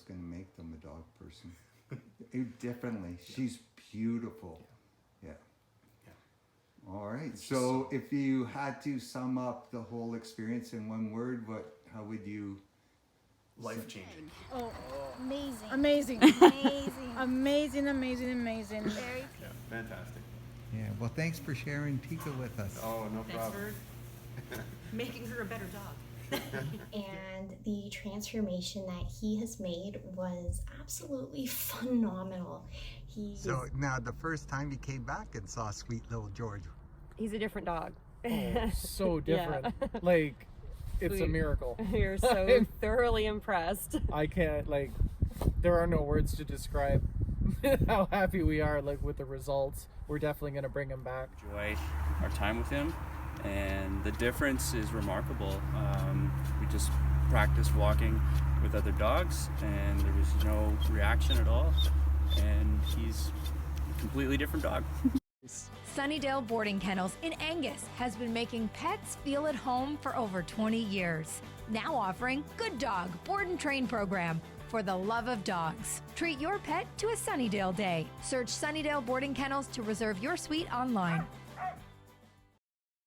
going to make them a dog person. Definitely. She's beautiful. Yeah. All right. So if you had to sum up the whole experience in one word, how would you? Life changing. Oh, Amazing. amazing. Amazing. amazing. Very Yeah, fantastic. Yeah. Well, thanks for sharing Tika with us. Oh, no Thanks problem. for making her a better dog. And the transformation that he has made was absolutely phenomenal. So now the first time you came back and saw sweet little George. He's a different dog. Oh, so different. Yeah. Like, it's a miracle. You're so thoroughly impressed. I can't, like, there are no words to describe how happy we are, like, with the results. We're definitely going to bring him back. Enjoy our time with him, and the difference is remarkable. We just practiced walking with other dogs, and there was no reaction at all, and he's a completely different dog. Sunnidale Boarding Kennels in Angus has been making pets feel at home for over 20 years. Now offering Good Dog Board and Train program for the love of dogs. Treat your pet to a Sunnydale day. Search Sunnydale Boarding Kennels to reserve your suite online.